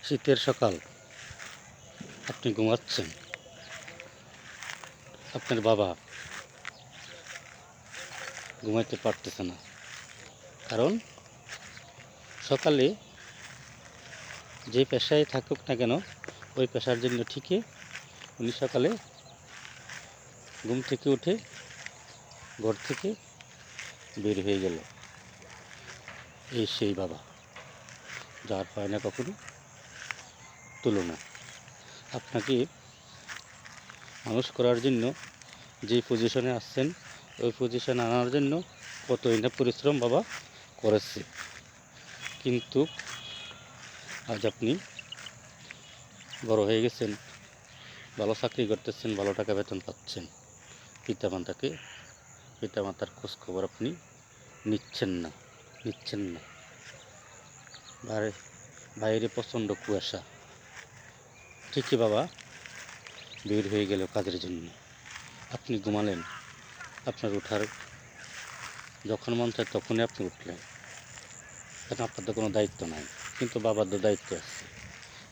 শীতের সকাল, আপনি ঘুমাচ্ছেন, আপনার বাবা ঘুমাইতে পারতেছে না। কারণ সকালে যে পেশায় থাকুক না কেন, ওই পেশার জন্য ঠিকই উনি সকালে ঘুম থেকে উঠে ঘর থেকে বের হয়ে গেল। এই সেই বাবা, যার পায় না কখনো তুলনা। আপনাকে মানুষ করার জন্য যে পজিশনে আসছেন, ওই পজিশনে আনার জন্য কতই না পরিশ্রম বাবা করেছে। কিন্তু আজ আপনি বড় হয়ে গেছেন, ভালো চাকরি করতেছেন, ভালো টাকা বেতন পাচ্ছেন, পিতামাতার খোঁজখবর আপনি নিচ্ছেন না। বাইরে প্রচণ্ড কুয়াশা, ঠিকই বাবা বের হয়ে গেল কাজের জন্য। আপনি ঘুমালেন, আপনার ওঠার যখন মন চায় তখনই আপনি উঠলেন, কারণ আপনার তো কোনো দায়িত্ব নাই। কিন্তু বাবার তো দায়িত্ব আছে,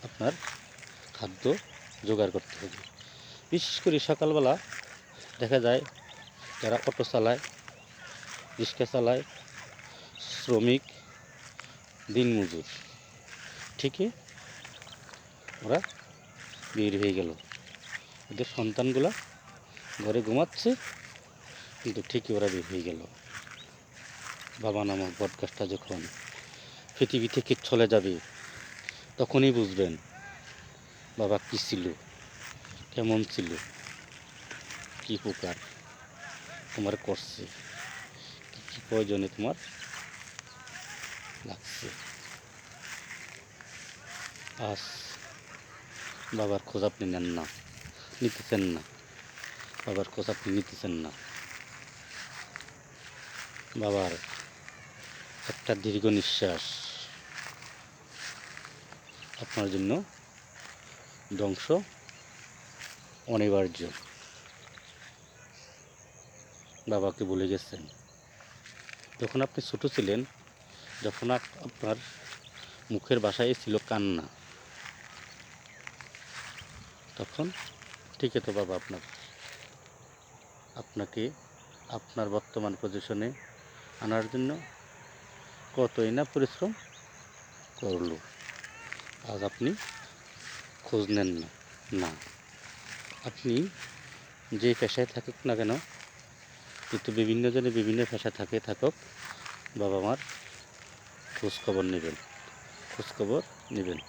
আপনার খাদ্য জোগাড় করতে হবে। বিশেষ করে সকালবেলা দেখা যায় যারা অটো চালায়, রিক্সা চালায়, শ্রমিক, দিনমজুর, ঠিকই ওরা বের হয়ে গেল। ওদের সন্তানগুলা ঘরে ঘুমাচ্ছে, কিন্তু ঠিকই ওরা বের হয়ে গেল। বাবা নামক বটগাছটা যখন পৃথিবী থেকে চলে যাবে, তখনই বুঝবেন বাবা কী ছিল, কেমন ছিল, কী উপকার তোমার করছে, কী প্রয়োজনে তোমার লাগছে। আজ বাবার খোঁজ আপনি নিতেছেন না, বাবার খোঁজ আপনি নিতেছেন না। বাবার একটা দীর্ঘ নিঃশ্বাস আপনার জন্য ধ্বংস অনিবার্য। বাবাকে ভুলে গেছেন। যখন আপনি ছোট ছিলেন, যখন আপনার মুখের ভাষায় ছিল কান্না, তখন ঠিকই তো বাবা আপনাকে আপনার বর্তমান পজিশনে আনার জন্য কতই না পরিশ্রম করলো। আজ আপনি খোঁজ নেন না। আপনি যে পেশায় থাকুক না কেন, কিন্তু বিভিন্ন জনে বিভিন্ন পেশায় থাকুক, বাবা মার খোঁজখবর নেবেন।